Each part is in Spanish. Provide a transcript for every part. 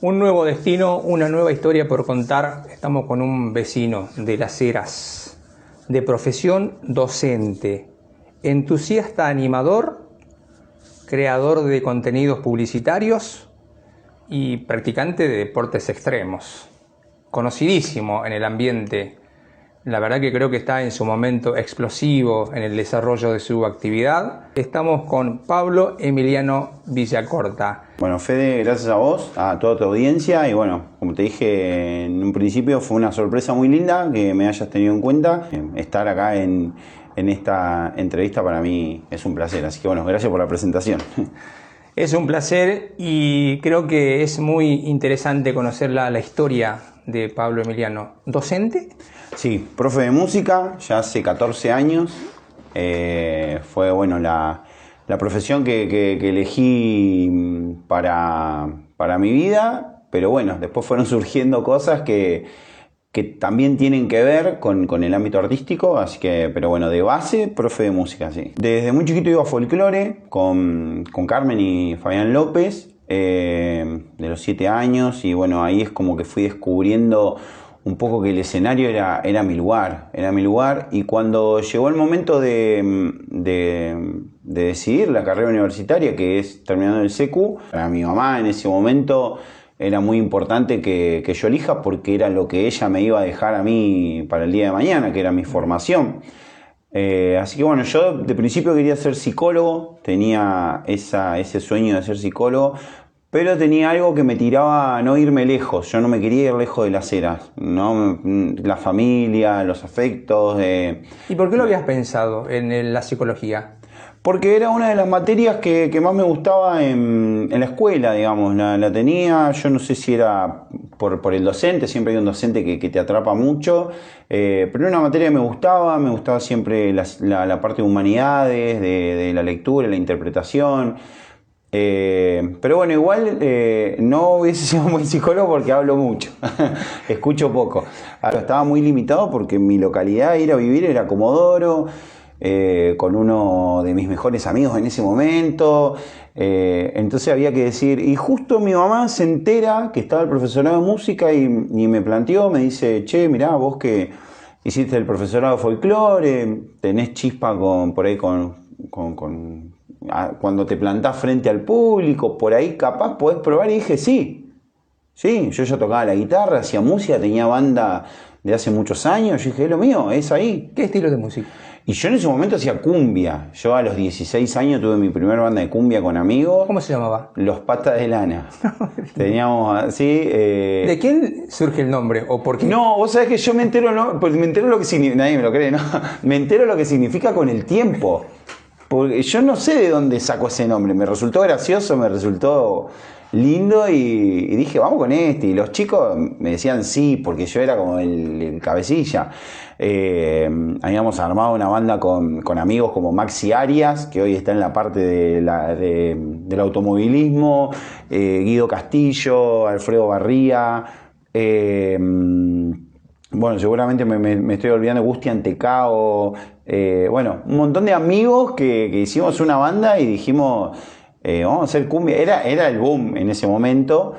Un nuevo destino, una nueva historia por contar. Estamos con un vecino de Las Heras, de profesión docente, entusiasta animador, creador de contenidos publicitarios y practicante de deportes extremos. Conocidísimo en el ambiente. La verdad que creo que está en su momento explosivo en el desarrollo de su actividad. Estamos con Pablo Emiliano Villacorta. Bueno, Fede, gracias a vos, a toda tu audiencia y bueno, como te dije en un principio, fue una sorpresa muy linda que me hayas tenido en cuenta. Estar acá en esta entrevista para mí es un placer, así que bueno, gracias por la presentación. Es un placer y creo que es muy interesante conocer la historia de Pablo Emiliano. ¿Docente? Sí, profe de música, ya hace 14 años. Fue bueno la profesión que elegí para mi vida, pero bueno, después fueron surgiendo cosas que también tienen que ver con el ámbito artístico, así que, pero bueno, de base, profe de música, sí. Desde muy chiquito iba a folclore con Carmen y Fabián López, de los 7 años, y bueno, ahí es como que fui descubriendo un poco que el escenario era mi lugar, y cuando llegó el momento de decidir la carrera universitaria, que es terminando el secu, para mi mamá en ese momento era muy importante que yo elija porque era lo que ella me iba a dejar a mí para el día de mañana, que era mi formación. Así que bueno, yo de principio quería ser psicólogo, tenía ese sueño de ser psicólogo, pero tenía algo que me tiraba a no irme lejos. Yo no me quería ir lejos de Las Heras, ¿no? La familia, los afectos. ¿Y por qué lo habías pensado en la psicología? Porque era una de las materias que más me gustaba en la escuela, digamos. La tenía, yo no sé si era por el docente, siempre hay un docente que te atrapa mucho, pero era una materia que me gustaba siempre la parte de humanidades, de la lectura, la interpretación. Pero bueno, igual no hubiese sido muy psicólogo porque hablo mucho, escucho poco. Estaba muy limitado porque mi localidad, ir a vivir era Comodoro, con uno de mis mejores amigos en ese momento, entonces había que decir, y justo mi mamá se entera que estaba el profesorado de música y me planteó, me dice, che, mirá, vos que hiciste el profesorado de folclore, tenés chispa cuando te plantás frente al público, por ahí capaz podés probar, y dije, sí, yo ya tocaba la guitarra, hacía música, tenía banda de hace muchos años, yo dije, es lo mío, es ahí. ¿Qué estilo de música? Y yo en ese momento hacía cumbia. Yo a los 16 años tuve mi primera banda de cumbia con amigos. ¿Cómo se llamaba? Los Patas de Lana. Teníamos así... ¿De quién surge el nombre o por qué? No, vos sabés que yo me entero lo que significa... Nadie me lo cree, ¿no? Me entero lo que significa con el tiempo. Porque yo no sé de dónde saco ese nombre. Me resultó gracioso, me resultó lindo y dije, vamos con este. Y los chicos me decían sí, porque yo era como el cabecilla. Habíamos armado una banda con amigos como Maxi Arias, que hoy está en la parte del automovilismo, Guido Castillo, Alfredo Barría, bueno, seguramente me estoy olvidando, Gusti Antecao, bueno, un montón de amigos que hicimos una banda y dijimos, vamos a hacer cumbia. Era el boom en ese momento.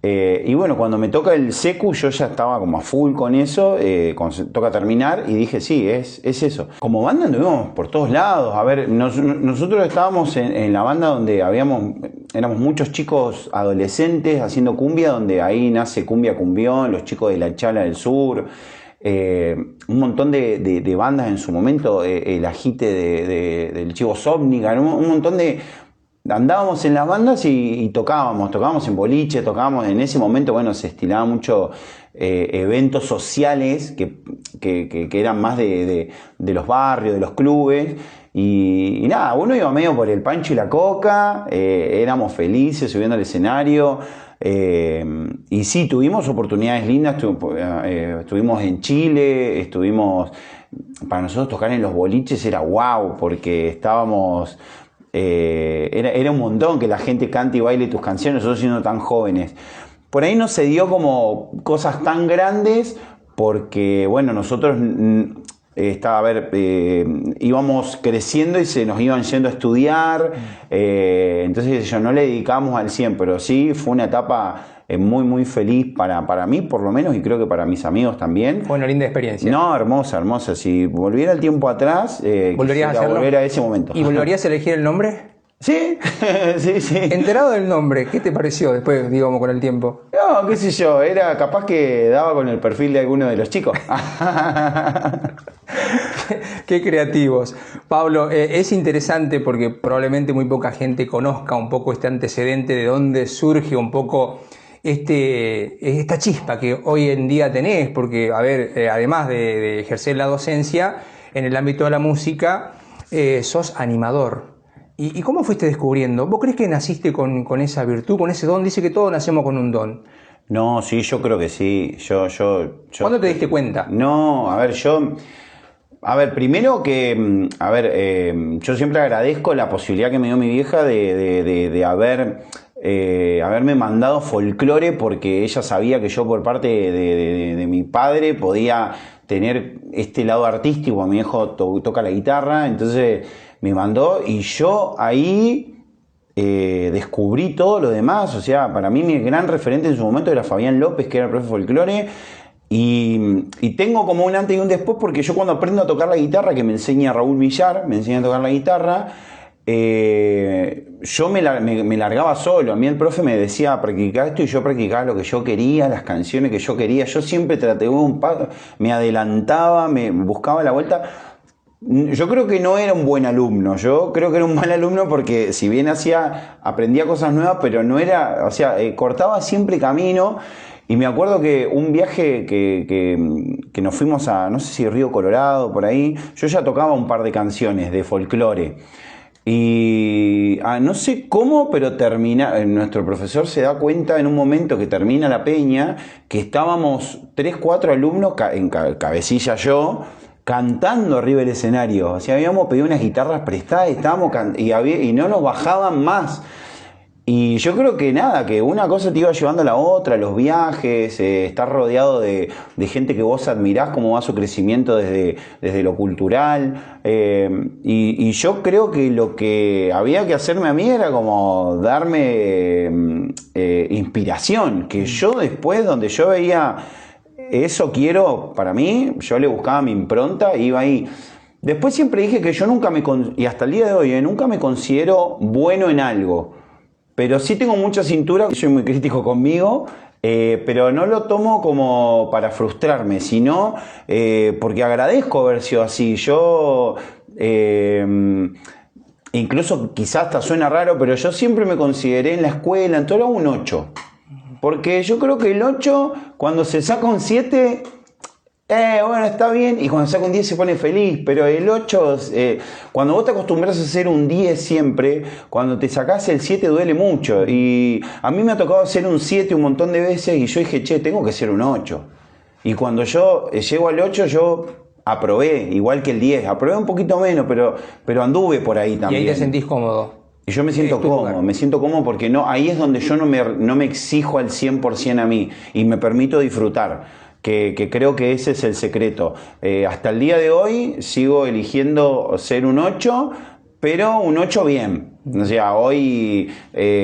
Y bueno, cuando me toca el secu yo ya estaba como a full con eso, cuando toca terminar y dije, sí, es eso. Como banda anduvimos por todos lados. A ver, nosotros estábamos en la banda donde éramos muchos chicos adolescentes haciendo cumbia, donde ahí nace Cumbia Cumbión, los chicos de La Chala del Sur, un montón de bandas en su momento, el Ajite del Chivo Sóbnica, un montón de... Andábamos en las bandas y tocábamos en boliche, tocábamos en ese momento, bueno, se estilaba mucho eventos sociales que eran más de los barrios, de los clubes, y nada, uno iba medio por el pancho y la coca, éramos felices subiendo al escenario, y sí, tuvimos oportunidades lindas, estuvimos en Chile, para nosotros tocar en los boliches era wow, porque estábamos... Era un montón que la gente cante y baile tus canciones, nosotros siendo tan jóvenes. Por ahí no se dio como cosas tan grandes porque, bueno, nosotros íbamos creciendo y se nos iban yendo a estudiar, entonces yo no le dedicamos al 100, pero sí fue una etapa muy, muy feliz para mí, por lo menos, y creo que para mis amigos también. Fue una linda experiencia. No, hermosa, hermosa. Si volviera el tiempo atrás, ¿Volverías a hacerlo? volver a ese momento. ¿Y volverías a elegir el nombre? Sí, sí, sí. Enterado del nombre, ¿qué te pareció después, digamos, con el tiempo? No, qué sé yo, era capaz que daba con el perfil de alguno de los chicos. Qué creativos. Pablo, es interesante porque probablemente muy poca gente conozca un poco este antecedente de dónde surge un poco esta chispa que hoy en día tenés, porque, a ver, además de ejercer la docencia, en el ámbito de la música, sos animador. ¿Y cómo fuiste descubriendo? ¿Vos crees que naciste con esa virtud, con ese don? Dice que todos nacemos con un don. No, sí, yo creo que sí. ¿Cuándo te diste cuenta? No, a ver, primero que, yo siempre agradezco la posibilidad que me dio mi vieja de haberme mandado folclore, porque ella sabía que yo por parte de mi padre podía tener este lado artístico. Mi viejo toca la guitarra, entonces me mandó y yo ahí descubrí todo lo demás. O sea, para mí mi gran referente en su momento era Fabián López, que era el profe de folclore. Y tengo como un antes y un después, porque yo cuando aprendo a tocar la guitarra, que me enseña Raúl Villar, me enseña a tocar la guitarra, yo me largaba solo. A mí el profe me decía, practicar esto, y yo practicaba lo que yo quería, las canciones que yo quería. Yo siempre traté un paso, me adelantaba, me buscaba la vuelta. Yo creo que no era un buen alumno, yo creo que era un mal alumno, porque si bien aprendía cosas nuevas, pero no era, o sea, cortaba siempre camino. Y me acuerdo que un viaje que nos fuimos a, no sé si Río Colorado, por ahí, yo ya tocaba un par de canciones de folclore. Y no sé cómo, pero nuestro profesor se da cuenta en un momento que termina la peña, que estábamos 3, 4 alumnos, en cabecilla yo, cantando arriba del escenario. O sea, habíamos pedido unas guitarras prestadas, y no nos bajaban más. Y yo creo que nada, que una cosa te iba llevando a la otra, los viajes, estar rodeado de gente que vos admirás, cómo va su crecimiento desde lo cultural. Y yo creo que lo que había que hacerme a mí era como darme inspiración, que yo después, donde yo veía eso quiero para mí, yo le buscaba mi impronta, iba ahí. Después siempre dije que yo y hasta el día de hoy, nunca me considero bueno en algo. Pero sí tengo mucha cintura, soy muy crítico conmigo, pero no lo tomo como para frustrarme, sino porque agradezco haber sido así. Yo, incluso quizás hasta suena raro, pero yo siempre me consideré en la escuela, en todo un 8. Porque yo creo que el 8, cuando se saca un 7... bueno, está bien, y cuando saca un 10 se pone feliz, pero el 8, cuando vos te acostumbras a hacer un 10 siempre, cuando te sacás el 7 duele mucho. Y a mí me ha tocado hacer un 7 un montón de veces, y yo dije, che, tengo que ser un 8. Y cuando yo llego al 8, yo aprobé, igual que el 10, aprobé un poquito menos, pero anduve por ahí también. Y ahí te sentís cómodo. Y yo me siento cómodo, porque ahí es donde yo no me exijo al 100% a mí, y me permito disfrutar. Que creo que ese es el secreto. Hasta el día de hoy sigo eligiendo ser un 8, pero un 8 bien. O sea, hoy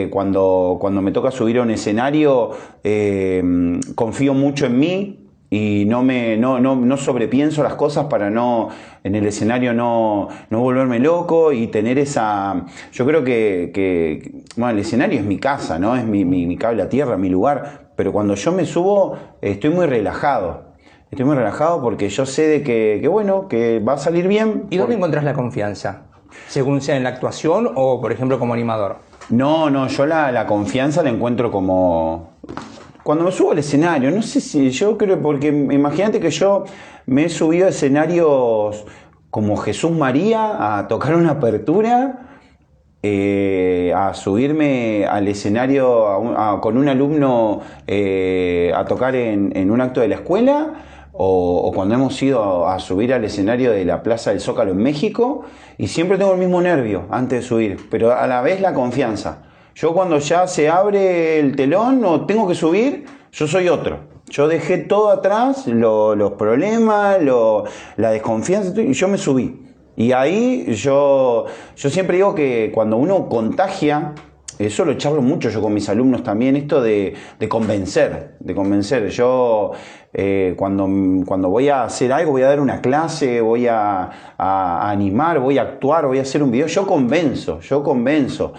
cuando me toca subir a un escenario, confío mucho en mí y no sobrepienso las cosas para en el escenario no volverme loco y tener esa... Yo creo que bueno, el escenario es mi casa, ¿no? Es mi cable a tierra, mi lugar. Pero cuando yo me subo, estoy muy relajado. Estoy muy relajado porque yo sé de que bueno, que va a salir bien. ¿Y dónde encontrás la confianza? ¿Según sea en la actuación o, por ejemplo, como animador? No, yo la confianza la encuentro como... Cuando me subo al escenario, no sé si yo creo, porque imagínate que yo me he subido a escenarios como Jesús María a tocar una apertura, a subirme al escenario con un alumno a tocar en un acto de la escuela, o cuando hemos ido a subir al escenario de la Plaza del Zócalo en México, y siempre tengo el mismo nervio antes de subir, pero a la vez la confianza. Yo cuando ya se abre el telón o tengo que subir, yo soy otro. Yo dejé todo atrás, los problemas, la desconfianza, y yo me subí. Y ahí yo siempre digo que cuando uno contagia, eso lo charlo mucho yo con mis alumnos también, esto de convencer, Yo cuando voy a hacer algo, voy a dar una clase, voy a animar, voy a actuar, voy a hacer un video, yo convenzo.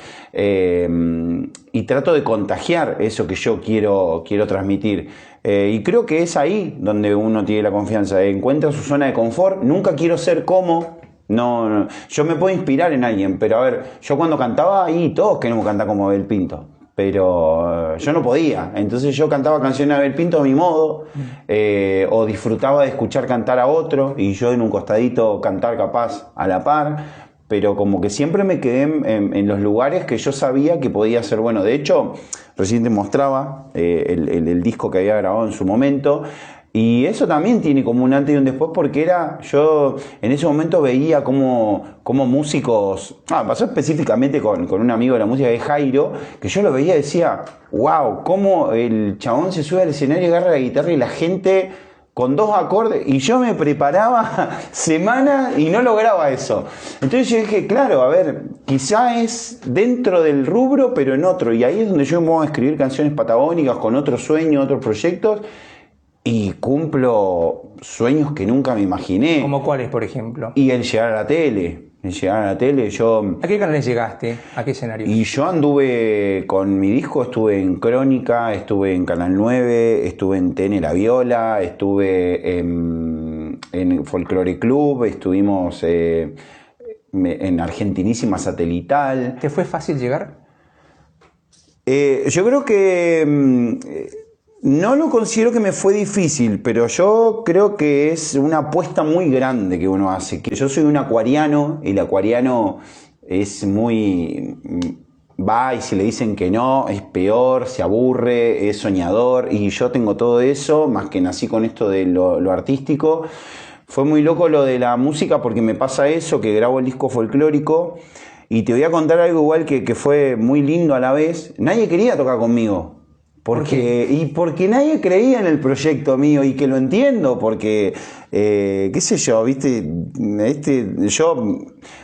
Y trato de contagiar eso que yo quiero transmitir. Y creo que es ahí donde uno tiene la confianza, encuentra su zona de confort. Nunca quiero ser como... No, yo me puedo inspirar en alguien, pero a ver, yo cuando cantaba, ahí todos queremos cantar como Abel Pinto, pero yo no podía. Entonces yo cantaba canciones de Abel Pinto a mi modo, o disfrutaba de escuchar cantar a otro, y yo en un costadito cantar capaz a la par. Pero como que siempre me quedé en los lugares que yo sabía que podía ser bueno. De hecho, recién te mostraba el disco que había grabado en su momento. Y eso también tiene como un antes y un después, porque yo en ese momento veía como músicos, pasó específicamente con un amigo de la música, de Jairo, que yo lo veía y decía, wow, cómo el chabón se sube al escenario y agarra la guitarra y la gente... con 2 acordes, y yo me preparaba semanas y no lograba eso. Entonces yo dije, claro, a ver, quizá es dentro del rubro, pero en otro, y ahí es donde yo me voy a escribir canciones patagónicas con otros sueños, otros proyectos, y cumplo sueños que nunca me imaginé. ¿Como cuáles, por ejemplo? Y el llegar a la tele. ¿A qué canales llegaste? ¿A qué escenario? Y yo anduve con mi disco, estuve en Crónica, estuve en Canal 9, estuve en TN La Viola, estuve en Folklore Club, estuvimos en Argentinísima Satelital. ¿Te fue fácil llegar? Yo creo que... no lo considero que me fue difícil, pero yo creo que es una apuesta muy grande que uno hace. Yo soy un acuariano, y el acuariano es muy... va, y si le dicen que no, es peor, se aburre, es soñador, y yo tengo todo eso, más que nací con esto de lo artístico. Fue muy loco lo de la música, porque me pasa eso, que grabo el disco folclórico, y te voy a contar algo igual que fue muy lindo a la vez. Nadie quería tocar conmigo. Porque nadie creía en el proyecto mío, y que lo entiendo, porque, qué sé yo, viste, yo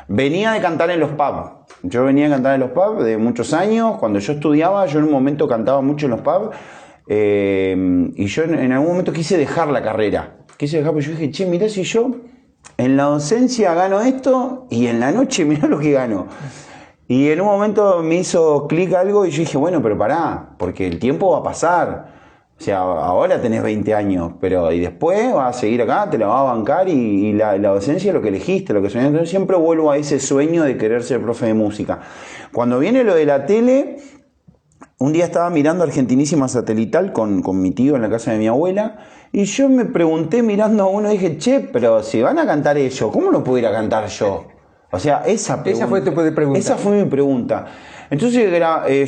venía de cantar en los pubs. Yo venía de cantar en los pubs de muchos años. Cuando yo estudiaba, yo en un momento cantaba mucho en los pubs, y yo en algún momento quise dejar la carrera. Porque yo dije, che, mirá, si yo en la docencia gano esto, y en la noche mirá lo que gano. Y en un momento me hizo clic algo, y yo dije, bueno, pero pará, porque el tiempo va a pasar. O sea, ahora tenés 20 años, pero y después vas a seguir acá, te la vas a bancar, y la docencia es lo que elegiste, lo que soñaste. Entonces siempre vuelvo a ese sueño de querer ser profe de música. Cuando viene lo de la tele, un día estaba mirando Argentinísima Satelital con mi tío en la casa de mi abuela, y yo me pregunté mirando a uno, dije, che, pero si van a cantar ellos, ¿cómo no puedo ir a cantar yo? O sea, esa fue tu pregunta. Esa fue mi pregunta. Entonces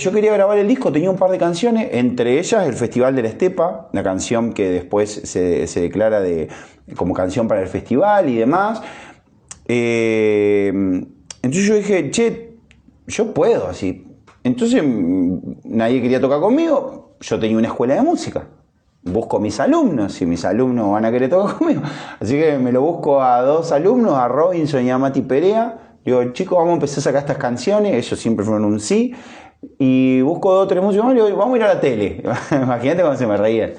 yo quería grabar el disco, tenía un par de canciones, entre ellas El Festival de la Estepa, una canción que después se declara como canción para el festival y demás. Entonces yo dije, che, yo puedo así. Entonces nadie quería tocar conmigo, yo tenía una escuela de música. Busco mis alumnos, y mis alumnos van a querer tocar conmigo. Así que me lo busco a 2 alumnos, a Robinson y a Mati Perea. Digo, chicos, vamos a empezar a sacar estas canciones. Ellos siempre fueron un sí. Y busco 2 o 3 músicos. Digo, vamos a ir a la tele. Imagínate cómo se me reían.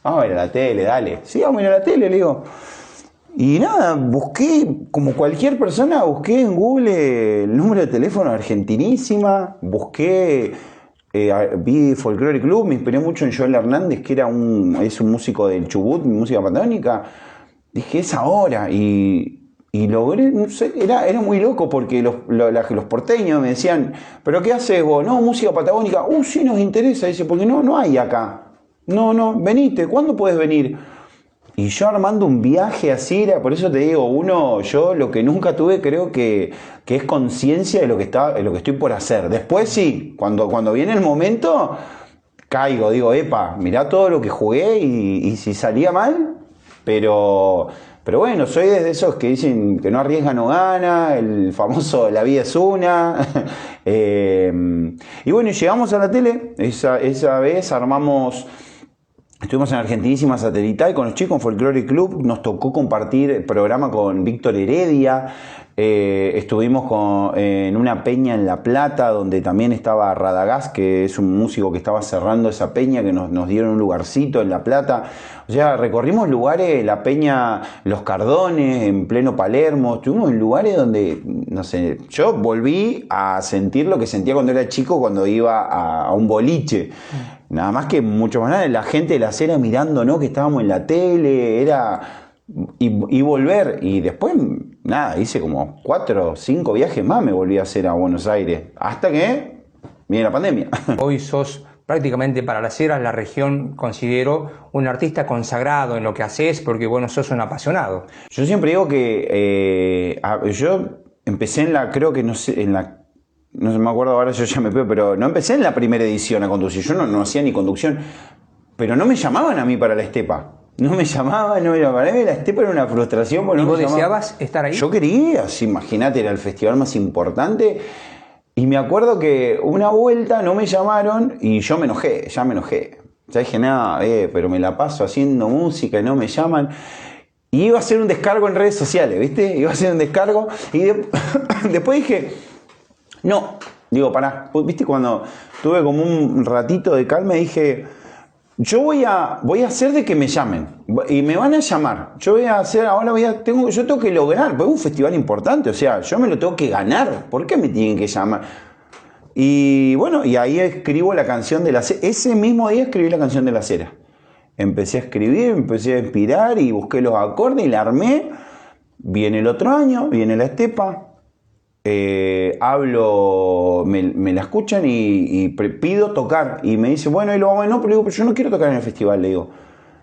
Vamos a ir a la tele, dale. Sí, vamos a ir a la tele, le digo. Y nada, busqué, como cualquier persona, busqué en Google el número de teléfono de Argentinísima. Busqué... vi Folklore Club, me inspiré mucho en Joel Hernández, que es un músico del Chubut, música patagónica. Dije, es ahora, y logré, no sé, era muy loco, porque los porteños me decían, ¿pero qué haces vos? No, música patagónica. Sí, nos interesa. Dice, porque no hay acá. No, venite, ¿cuándo puedes venir? Y yo armando un viaje así, por eso te digo, yo lo que nunca tuve, creo que es conciencia de lo que estoy por hacer. Después sí, cuando viene el momento, caigo, digo, epa, mirá todo lo que jugué, y si salía mal, pero bueno, soy de esos que dicen que no arriesga, no gana, el famoso la vida es una. Y bueno, llegamos a la tele, esa vez armamos Estuvimos en Argentinísima Satelital con los chicos, en Folklore Club, nos tocó compartir programa con Víctor Heredia, estuvimos en una peña en La Plata, donde también estaba Radagás, que es un músico que estaba cerrando esa peña, que nos dieron un lugarcito en La Plata. O sea, recorrimos lugares, la peña Los Cardones, en pleno Palermo, estuvimos en lugares donde, no sé, yo volví a sentir lo que sentía cuando era chico, cuando iba a un boliche. Nada más que mucho más nada, la gente de la acera mirando, ¿no? Que estábamos en la tele, era... Y volver, y después, nada, hice como 4 o 5 viajes más, me volví a hacer a Buenos Aires, hasta que viene la pandemia. Hoy sos prácticamente para las Heras, la región, considero un artista consagrado en lo que haces, porque bueno, sos un apasionado. Yo siempre digo que yo empecé en la, creo que no sé, en la... No me acuerdo ahora, yo ya me pego, pero no empecé en la primera edición a conducir. Yo no hacía ni conducción, pero no me llamaban a mí para la Estepa. No me llamaban, para mí la Estepa era una frustración. ¿Y vos deseabas estar ahí? Yo quería, imagínate, era el festival más importante. Y me acuerdo que una vuelta no me llamaron y yo me enojé, ya dije, nada, pero me la paso haciendo música y no me llaman. Y iba a hacer un descargo en redes sociales, ¿viste? Iba a hacer un descargo y después dije... No, digo, pará, viste, cuando tuve como un ratito de calma dije, yo voy a hacer de que me llamen y me van a llamar. Yo voy a hacer, ahora yo tengo que lograr, porque es un festival importante, o sea, yo me lo tengo que ganar. ¿Por qué me tienen que llamar? Y bueno, y ahí escribo la canción de la cera. Ese mismo día escribí la canción de la cera. Empecé a escribir, empecé a inspirar y busqué los acordes y la armé. Viene el otro año, viene la Estepa. Hablo, me la escuchan y pido tocar y me dice, bueno, y lo vamos a... No, pero digo, pero yo no quiero tocar en el festival, le digo,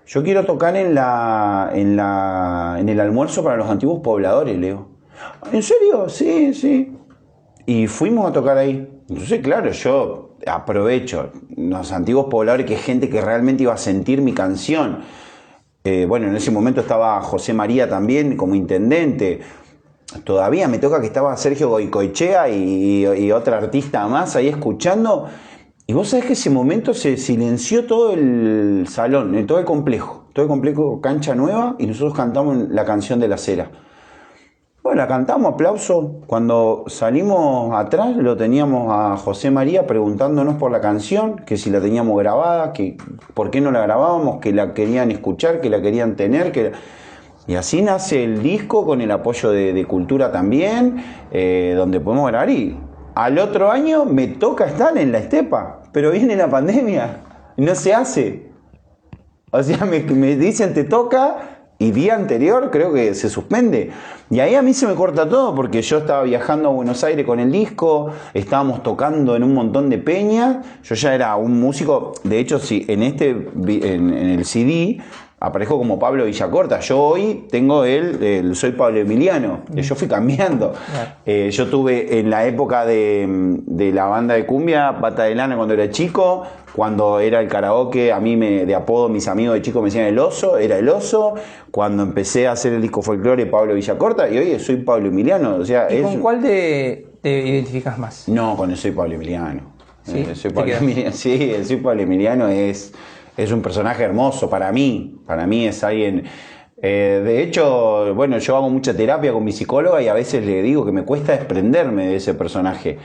yo quiero tocar en el almuerzo para los antiguos pobladores, le digo. ¿En serio? Sí. Y fuimos a tocar ahí. Entonces, claro, yo aprovecho los antiguos pobladores, que es gente que realmente iba a sentir mi canción. Bueno, en ese momento estaba José María también como intendente. Todavía me toca que estaba Sergio Goicoechea y otra artista más ahí escuchando. Y vos sabés que ese momento se silenció todo el salón, todo el complejo Cancha Nueva, y nosotros cantamos la canción de la cera. Bueno, la cantamos, aplauso. Cuando salimos atrás lo teníamos a José María preguntándonos por la canción, que si la teníamos grabada, que por qué no la grabábamos, que la querían escuchar, que la querían tener, Y así nace el disco con el apoyo de Cultura también, donde podemos grabar. Y al otro año me toca estar en la Estepa, pero viene la pandemia, no se hace. O sea, me dicen te toca y día anterior creo que se suspende. Y ahí a mí se me corta todo, porque yo estaba viajando a Buenos Aires con el disco, estábamos tocando en un montón de peñas, yo ya era un músico. De hecho, sí, en el CD... aparezco como Pablo Villacorta. Yo hoy tengo soy Pablo Emiliano. Yo fui cambiando. Yo tuve en la época de la banda de cumbia, Pata de Lana, cuando era chico. Cuando era el karaoke, a mí de apodo mis amigos de chico me decían el oso, era el oso. Cuando empecé a hacer el disco folclore, Pablo Villacorta. Y hoy soy Pablo Emiliano. O sea, ¿Y con cuál te identificas más? No, con el Soy Pablo Emiliano. ¿Sí? Soy Pablo Emiliano. Sí, el Soy Pablo Emiliano es un personaje hermoso para mí es alguien... de hecho, bueno, yo hago mucha terapia con mi psicóloga y a veces le digo que me cuesta desprenderme de ese personaje,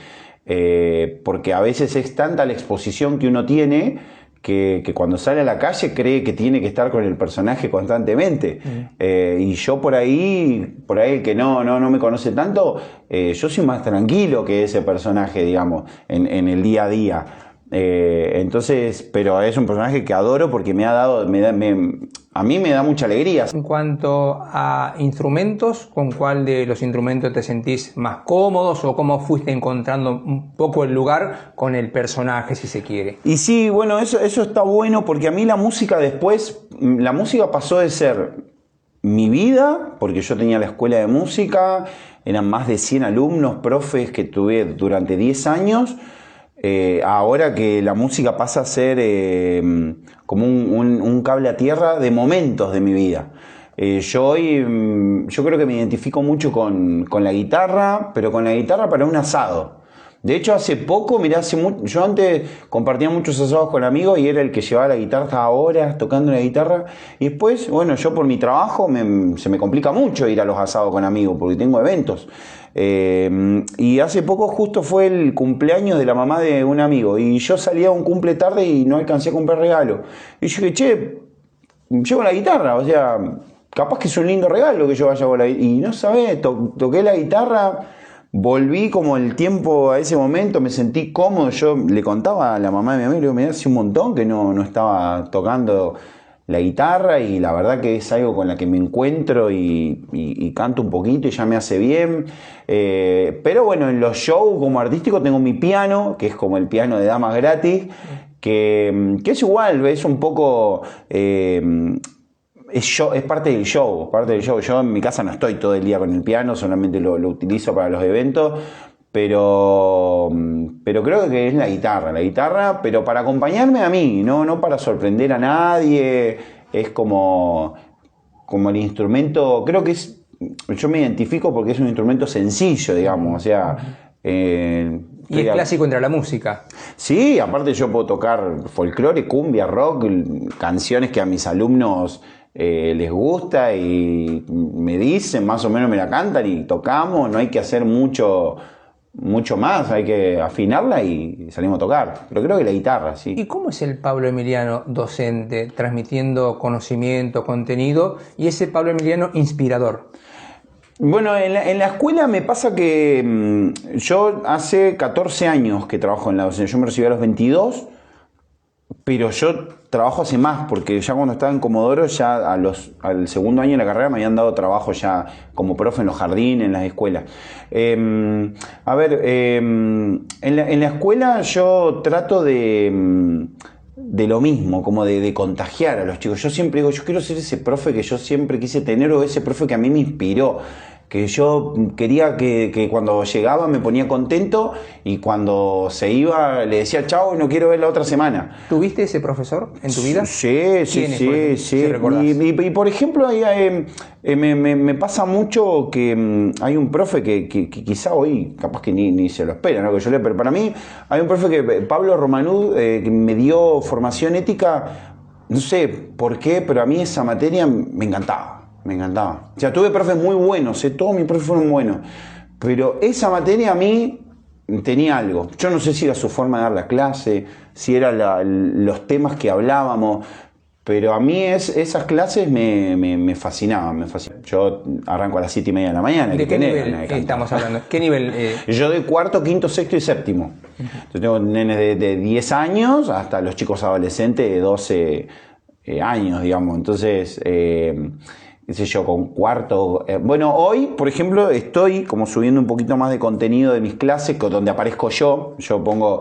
porque a veces es tanta la exposición que uno tiene que cuando sale a la calle cree que tiene que estar con el personaje constantemente. Y yo por ahí el que no me conoce tanto, yo soy más tranquilo que ese personaje, digamos, en el día a día. Entonces, pero es un personaje que adoro porque a mí me da mucha alegría. En cuanto a instrumentos, ¿con cuál de los instrumentos te sentís más cómodos o cómo fuiste encontrando un poco el lugar con el personaje, si se quiere? Y sí, bueno, eso está bueno porque a mí la música pasó de ser mi vida, porque yo tenía la escuela de música, eran más de 100 alumnos, profes que tuve durante 10 años. Ahora que la música pasa a ser como un cable a tierra de momentos de mi vida. Yo creo que me identifico mucho con la guitarra, pero con la guitarra para un asado. De hecho, hace poco, mirá, yo antes compartía muchos asados con amigos y era el que llevaba la guitarra, estaba horas tocando la guitarra. Y después, bueno, yo por mi trabajo se me complica mucho ir a los asados con amigos porque tengo eventos. Y hace poco justo fue el cumpleaños de la mamá de un amigo y yo salía a un cumple tarde y no alcancé a comprar regalo. Y yo dije, che, llevo la guitarra, o sea, capaz que es un lindo regalo que yo vaya con la guitarra. Y no sabés, toqué la guitarra. Volví como el tiempo a ese momento, me sentí cómodo. Yo le contaba a la mamá de mi amigo, le digo, mirá, hace un montón que no estaba tocando la guitarra y la verdad que es algo con la que me encuentro y canto un poquito y ya me hace bien. Pero bueno, en los shows como artístico tengo mi piano, que es como el piano de damas gratis, que es igual, es un poco... es parte del show, Yo en mi casa no estoy todo el día con el piano, solamente lo utilizo para los eventos, pero creo que es la guitarra, pero para acompañarme a mí, no para sorprender a nadie. Es como el instrumento, creo que yo me identifico porque es un instrumento sencillo, digamos, o sea... y es clásico entre la música. Sí, aparte yo puedo tocar folclore, cumbia, rock, canciones que a mis alumnos les gusta y me dicen, más o menos me la cantan y tocamos, no hay que hacer mucho más, hay que afinarla y salimos a tocar. Pero creo que la guitarra, sí. ¿Y cómo es el Pablo Emiliano docente, transmitiendo conocimiento, contenido, y ese Pablo Emiliano inspirador? Bueno, en la escuela me pasa que yo hace 14 años que trabajo en la docencia. Yo me recibí a los 22, pero yo trabajo hace más, porque ya cuando estaba en Comodoro, ya al segundo año de la carrera me habían dado trabajo ya como profe en los jardines, en las escuelas. En la escuela yo trato de lo mismo, como de contagiar a los chicos. Yo siempre digo, yo quiero ser ese profe que yo siempre quise tener o ese profe que a mí me inspiró. Que yo quería que cuando llegaba me ponía contento y cuando se iba le decía chao y no quiero ver la otra semana. ¿Tuviste ese profesor en tu vida? Sí. Y por ejemplo, me pasa mucho que hay un profe que quizá hoy capaz que ni se lo espera, ¿no? Pero para mí hay un profe Pablo Romanud, que me dio formación ética, no sé por qué, pero a mí esa materia me encantaba. O sea, tuve profes muy buenos, todos mis profes fueron buenos. Pero esa materia a mí tenía algo. Yo no sé si era su forma de dar la clase, si eran los temas que hablábamos, pero a mí esas clases me fascinaban, Yo arranco a las 7:30 de la mañana. ¿De qué nivel estamos hablando? ¿Qué nivel? Yo de cuarto, quinto, sexto y séptimo. Yo tengo nenes de 10 años hasta los chicos adolescentes de 12 años, digamos. Entonces... qué sé yo, con cuarto. Bueno, hoy, por ejemplo, estoy como subiendo un poquito más de contenido de mis clases, donde aparezco yo. Yo pongo,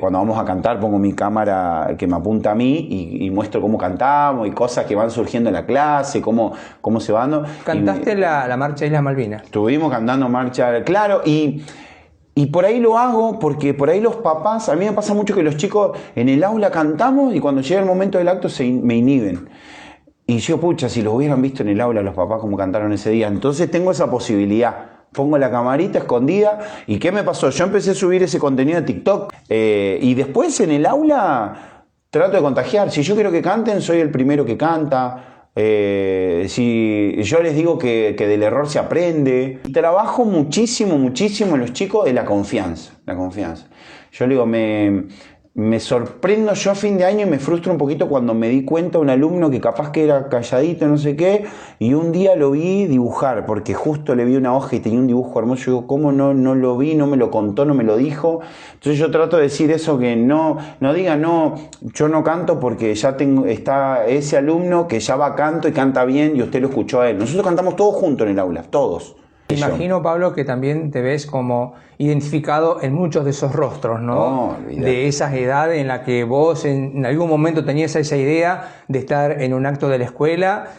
cuando vamos a cantar, pongo mi cámara que me apunta a mí y muestro cómo cantamos y cosas que van surgiendo en la clase, cómo se van dando. ¿Cantaste la Marcha Islas Malvinas? Estuvimos cantando Marcha, claro, y por ahí lo hago porque por ahí los papás, a mí me pasa mucho que los chicos en el aula cantamos y cuando llega el momento del acto me inhiben. Y yo, pucha, si los hubieran visto en el aula los papás como cantaron ese día. Entonces tengo esa posibilidad. Pongo la camarita escondida. ¿Y qué me pasó? Yo empecé a subir ese contenido a TikTok. Y después en el aula trato de contagiar. Si yo quiero que canten, soy el primero que canta. Si yo les digo que del error se aprende. Trabajo muchísimo en los chicos de la confianza. Yo le digo, me sorprendo yo a fin de año y me frustro un poquito cuando me di cuenta de un alumno que capaz que era calladito, no sé qué, y un día lo vi dibujar, porque justo le vi una hoja y tenía un dibujo hermoso. Yo digo, ¿cómo no lo vi, no me lo contó, no me lo dijo? Entonces yo trato de decir eso, que no diga, no, yo no canto porque ya está ese alumno que ya va a canto y canta bien y usted lo escuchó a él. Nosotros cantamos todos juntos en el aula, todos. Imagino, Pablo, que también te ves como identificado en muchos de esos rostros, ¿no? De esas edades en las que vos en algún momento tenías esa idea de estar en un acto de la escuela,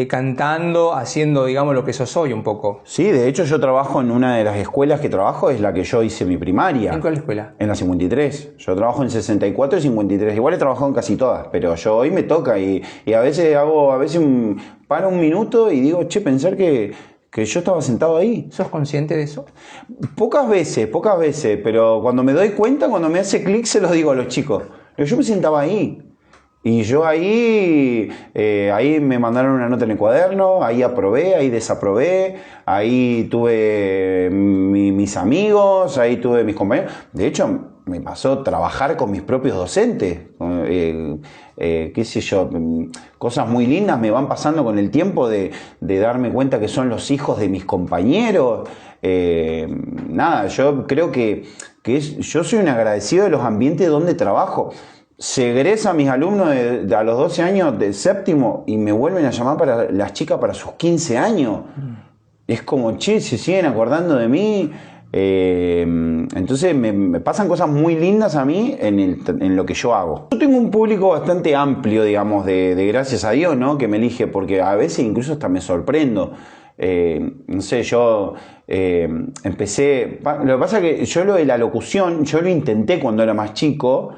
cantando, haciendo, digamos, lo que sos hoy un poco. Sí, de hecho yo trabajo en una de las escuelas que trabajo, es la que yo hice mi primaria. ¿En cuál escuela? En la 53. Yo trabajo en 64 y 53. Igual he trabajado en casi todas, pero yo hoy me toca y a veces paro un minuto y digo, che, pensar que que yo estaba sentado ahí. ¿Sos consciente de eso? Pocas veces, pero cuando me doy cuenta, cuando me hace clic, se los digo a los chicos. Yo me sentaba ahí. Y yo ahí me mandaron una nota en el cuaderno, ahí aprobé, ahí desaprobé, ahí tuve mis amigos, ahí tuve mis compañeros. De hecho, me pasó trabajar con mis propios docentes, qué sé yo, cosas muy lindas me van pasando con el tiempo de darme cuenta que son los hijos de mis compañeros. Nada, yo creo que yo soy un agradecido de los ambientes donde trabajo. Se egresan mis alumnos a los 12 años del séptimo y me vuelven a llamar para las chicas para sus 15 años. Es como, che, se siguen acordando de mí. Entonces me pasan cosas muy lindas a mí en lo que yo hago. Yo tengo un público bastante amplio, digamos, de gracias a Dios, ¿no? Que me elige, porque a veces incluso hasta me sorprendo. No sé, yo empecé... Lo que pasa es que yo lo de la locución, yo lo intenté cuando era más chico,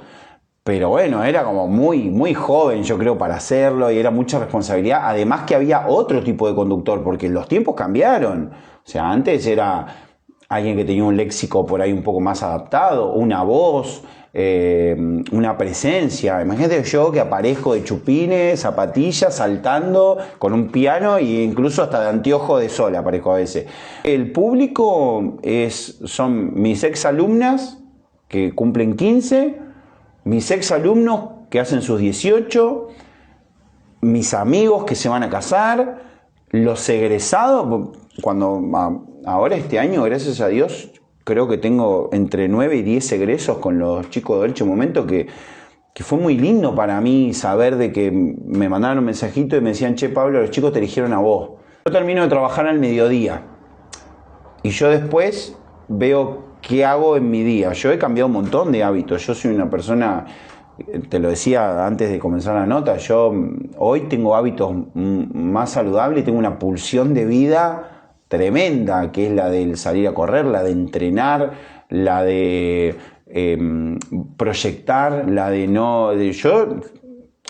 pero bueno, era como muy joven, yo creo, para hacerlo, y era mucha responsabilidad. Además que había otro tipo de conductor, porque los tiempos cambiaron. O sea, antes era alguien que tenía un léxico por ahí un poco más adaptado, una voz, una presencia. Imagínate yo que aparezco de chupines, zapatillas, saltando con un piano e incluso hasta de anteojo de sol aparezco a veces. El público son mis exalumnas que cumplen 15, mis exalumnos que hacen sus 18, mis amigos que se van a casar, los egresados. Ahora este año, gracias a Dios, creo que tengo entre 9 y 10 egresos con los chicos de Elche Momento, que fue muy lindo para mí saber de que me mandaron un mensajito y me decían, che Pablo, los chicos te eligieron a vos. Yo termino de trabajar al mediodía y yo después veo qué hago en mi día. Yo he cambiado un montón de hábitos. Yo soy una persona, te lo decía antes de comenzar la nota, yo hoy tengo hábitos más saludables, tengo una pulsión de vida tremenda, que es la del salir a correr, la de entrenar, la de proyectar, la de no...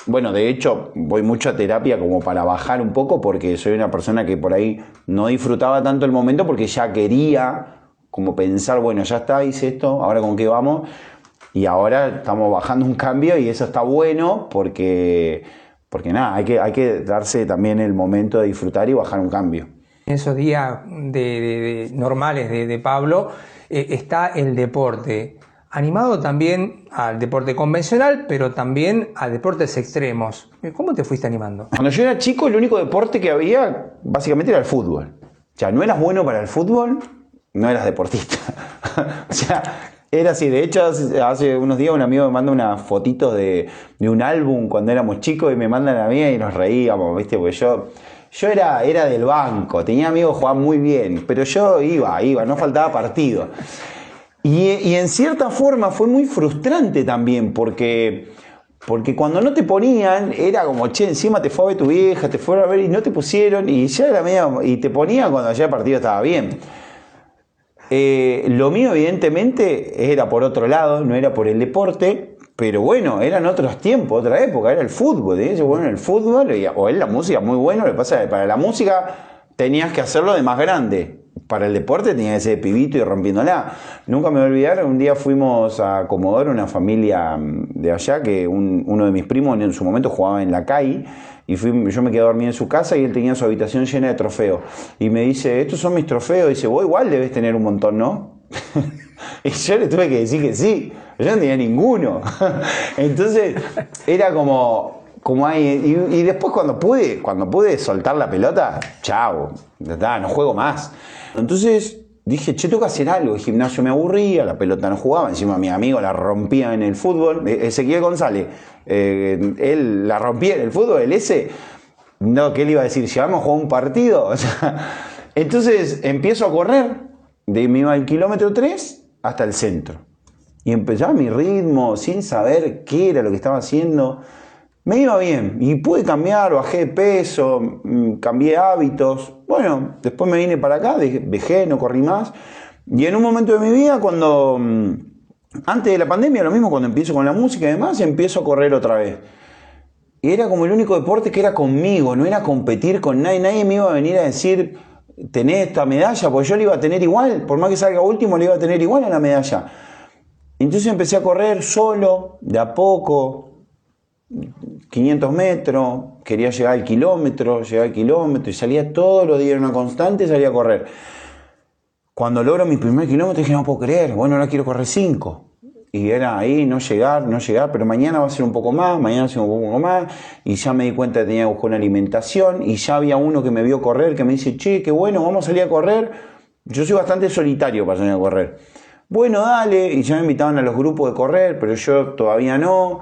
Bueno, de hecho, voy mucho a terapia como para bajar un poco, porque soy una persona que por ahí no disfrutaba tanto el momento, porque ya quería como pensar, bueno, ya está, hice esto, ahora con qué vamos. Y ahora estamos bajando un cambio y eso está bueno porque nada, hay que darse también el momento de disfrutar y bajar un cambio. En esos días normales de Pablo está el deporte, animado también al deporte convencional, pero también a deportes extremos. ¿Cómo te fuiste animando? Cuando yo era chico, el único deporte que había básicamente era el fútbol. O sea, no eras bueno para el fútbol, no eras deportista. O sea, era así. De hecho, hace unos días un amigo me manda unas fotitos de un álbum cuando éramos chicos y me mandan a mí y nos reíamos, ¿viste? Porque yo era del banco, tenía amigos que jugaban muy bien, pero yo iba, no faltaba partido. Y en cierta forma fue muy frustrante también, porque cuando no te ponían, era como, che, encima te fue a ver tu vieja, te fueron a ver y no te pusieron, y ya era medio, y te ponían cuando ya el partido estaba bien. Lo mío, evidentemente, era por otro lado, no era por el deporte, pero bueno, eran otros tiempos, otra época, era el fútbol. Bueno, el fútbol, o es la música, muy bueno. Lo que pasa es que para la música tenías que hacerlo de más grande. Para el deporte tenías que ser de pibito y rompiéndola. Nunca me voy a olvidar, un día fuimos a Comodoro, una familia de allá, que uno de mis primos en su momento jugaba en la CAI, y yo me quedé dormido en su casa y él tenía su habitación llena de trofeos. Y me dice, estos son mis trofeos. Y dice, vos igual debes tener un montón, ¿no? Y yo le tuve que decir que sí, yo no tenía ninguno. Entonces era como ahí, y después cuando pude soltar la pelota, chao, no juego más. Entonces dije, che, tengo que hacer algo. El gimnasio me aburría, la pelota no jugaba, encima mi amigo la rompía en el fútbol, Ezequiel González, él la rompía en el fútbol, no, ¿qué le iba a decir? ¿Llevamos a jugar un partido? O sea, entonces empiezo a correr, me iba al kilómetro 3 hasta el centro. Y empezaba mi ritmo, sin saber qué era lo que estaba haciendo. Me iba bien y pude cambiar, bajé de peso, cambié hábitos. Bueno, después me vine para acá, dejé, no corrí más. Y en un momento de mi vida, antes de la pandemia, lo mismo, cuando empiezo con la música y demás, empiezo a correr otra vez. Y era como el único deporte que era conmigo, no era competir con nadie. Nadie me iba a venir a decir, tenés esta medalla, porque yo la iba a tener igual, por más que salga último, la iba a tener igual en la medalla. Entonces empecé a correr solo, de a poco, 500 metros, quería llegar al kilómetro, y salía todos los días, era una constante, salía a correr. Cuando logro mi primer kilómetro dije, no puedo creer, bueno, ahora quiero correr 5. Y era ahí, no llegar, pero mañana va a ser un poco más, y ya me di cuenta que tenía que buscar una alimentación, y ya había uno que me vio correr, que me dice, che, qué bueno, vamos a salir a correr. Yo soy bastante solitario para salir a correr. Bueno, dale, y ya me invitaban a los grupos de correr, pero yo todavía no.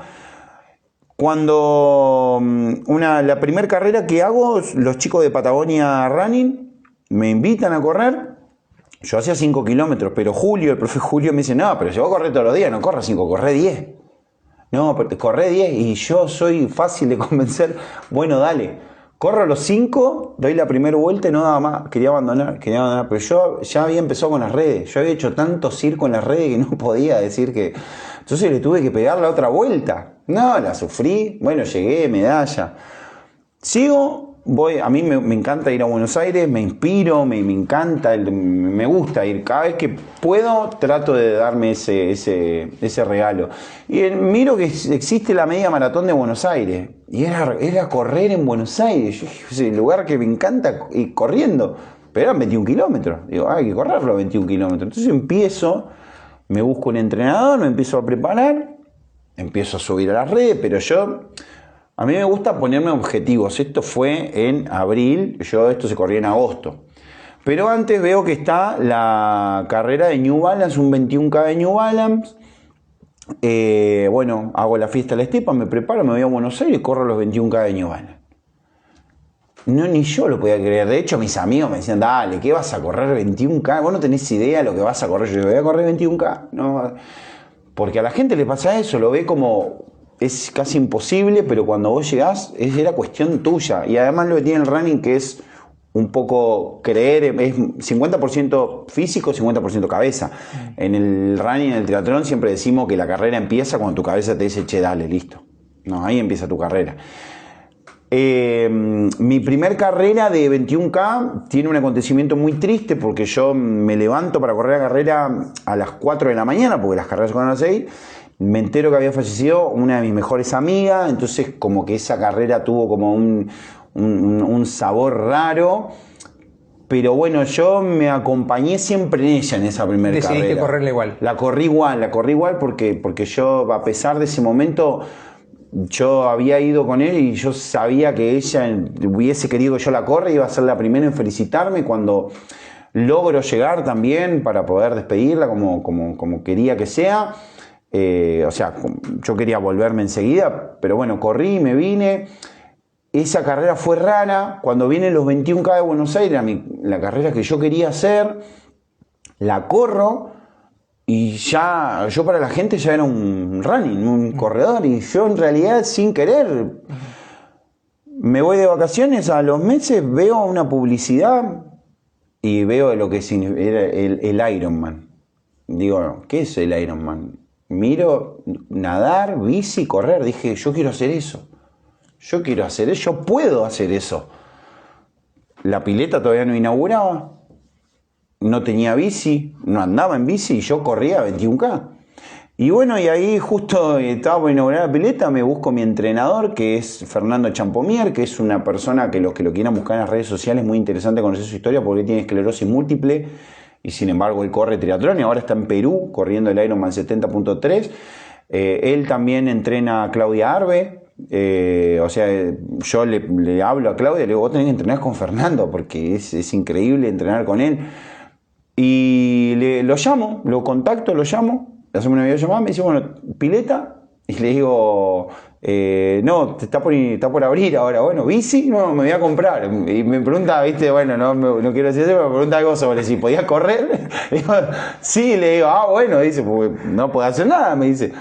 Cuando la primera carrera que hago, los chicos de Patagonia Running me invitan a correr. Yo hacía 5 kilómetros, pero el profe Julio me dice, no, pero si vos corres todos los días, no corras 5, corre 10. No, pero corre 10 y yo soy fácil de convencer. Bueno, dale, corro los 5, doy la primera vuelta y no daba más. Quería abandonar, pero yo ya había empezado con las redes. Yo había hecho tanto circo en las redes que no podía decir que... Entonces le tuve que pegar la otra vuelta. No, la sufrí. Bueno, llegué, medalla. Sigo, voy, a mí me encanta ir a Buenos Aires, me inspiro, me encanta, me gusta ir. Cada vez que puedo trato de darme ese regalo. Y miro que existe la media maratón de Buenos Aires. Y era correr en Buenos Aires. Yo dije, es el lugar que me encanta ir corriendo. Pero eran 21 kilómetros. Digo, hay que correrlo 21 kilómetros. Entonces empiezo, me busco un entrenador, me empiezo a preparar, empiezo a subir a las redes, pero a mí me gusta ponerme objetivos. Esto fue en abril, esto se corría en agosto. Pero antes veo que está la carrera de New Balance, un 21K de New Balance. Bueno, hago la fiesta de la estepa, me preparo, me voy a Buenos Aires y corro los 21K de New Balance. No, ni yo lo podía creer. De hecho, mis amigos me decían, dale, ¿qué vas a correr 21K? Vos no tenés idea de lo que vas a correr. Yo digo, voy a correr 21K. No, porque a la gente le pasa eso, lo ve como... Es casi imposible, pero cuando vos llegás, era cuestión tuya. Y además lo que tiene el running, que es un poco creer, es 50% físico, 50% cabeza. En el running, en el triatlón, siempre decimos que la carrera empieza cuando tu cabeza te dice, che, dale, listo. No, ahí empieza tu carrera. Mi primer carrera de 21K tiene un acontecimiento muy triste porque yo me levanto para correr la carrera a las 4 de la mañana, porque las carreras van a las 6. Me entero que había fallecido una de mis mejores amigas, entonces como que esa carrera tuvo como un sabor raro. Pero bueno, yo me acompañé siempre en ella en esa primera carrera. Decidiste correrla igual. La corrí igual porque yo, a pesar de ese momento, yo había ido con él y yo sabía que ella hubiese querido que yo la corra, iba a ser la primera en felicitarme cuando logro llegar también para poder despedirla como quería que sea. O sea, yo quería volverme enseguida, pero bueno, corrí, me vine. Esa carrera fue rara. Cuando vienen los 21K de Buenos Aires, la carrera que yo quería hacer, la corro y ya, yo para la gente ya era un running, un corredor, y yo en realidad sin querer me voy de vacaciones, a los meses veo una publicidad y veo lo que era el Ironman. Digo, ¿qué es el Ironman? Miro nadar, bici, correr. Dije, yo quiero hacer eso. Yo puedo hacer eso. La pileta todavía no inauguraba. No tenía bici, no andaba en bici y yo corría 21K. Y bueno, y ahí justo estaba por inaugurar la pileta, me busco mi entrenador, que es Fernando Champomier, que es una persona que los que lo quieran buscar en las redes sociales, es muy interesante conocer su historia porque tiene esclerosis múltiple. Y sin embargo él corre triatlón y ahora está en Perú corriendo el Ironman 70.3. Él también entrena a Claudia Arbe. O sea, yo le hablo a Claudia y le digo, vos tenés que entrenar con Fernando porque es increíble entrenar con él. Y lo llamo, lo contacto, lo llamo, le hacemos una videollamada, me dice, bueno, pileta. Y le digo, no, está por abrir ahora. Bueno, bici, no, me voy a comprar. Y me pregunta, viste, bueno, no quiero decir eso, pero me pregunta algo sobre si podía correr. Le digo, sí, le digo, bueno, dice, pues no puedo hacer nada, me dice.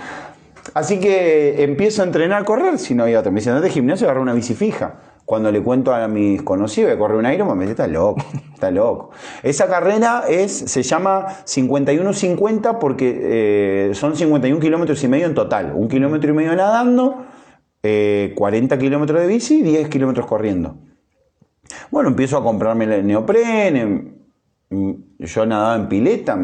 Así que empiezo a entrenar a correr, si no había otra. Me dice, andate al gimnasio y agarré una bici fija. Cuando le cuento a mis conocidos que corre un Ironman, me dice, está loco. Esa carrera se llama 51-50 porque son 51 kilómetros y medio en total. 1,5 kilómetros nadando, 40 kilómetros de bici y 10 kilómetros corriendo. Bueno, empiezo a comprarme el neopren, yo nadaba en pileta,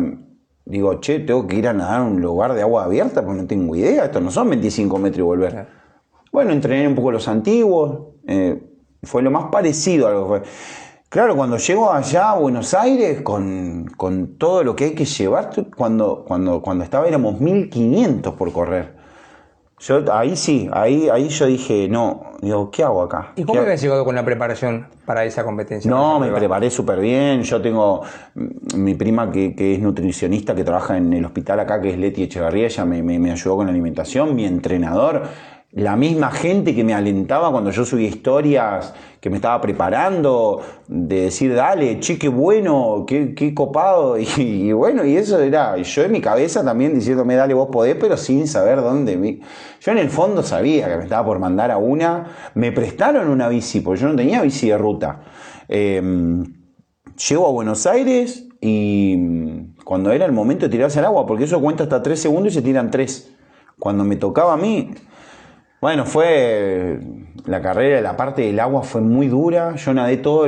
digo, che, tengo que ir a nadar a un lugar de agua abierta porque no tengo idea, esto no son 25 metros y volver. Claro. Bueno, entrené un poco los antiguos, fue lo más parecido a lo que fue. Claro, cuando llego allá a Buenos Aires, con todo lo que hay que llevar, cuando estaba éramos 1500 por correr. Ahí yo dije, no, digo, ¿qué hago acá? ¿Y cómo habías llegado con la preparación para esa competencia? No, me preparé súper bien. Yo tengo mi prima que es nutricionista, que trabaja en el hospital acá, que es Leti Echeverría, ella me ayudó con la alimentación, mi entrenador. La misma gente que me alentaba cuando yo subía historias, que me estaba preparando, de decir, dale, che, qué bueno, qué copado. Y bueno, y eso era, yo en mi cabeza también diciéndome, dale, vos podés, pero sin saber dónde. Yo en el fondo sabía que me estaba por mandar a una. Me prestaron una bici, porque yo no tenía bici de ruta. Llego a Buenos Aires y cuando era el momento de tirarse al agua, porque eso cuenta hasta 3 segundos y se tiran 3. Cuando me tocaba a mí... Bueno, la carrera, la parte del agua fue muy dura, yo nadé todo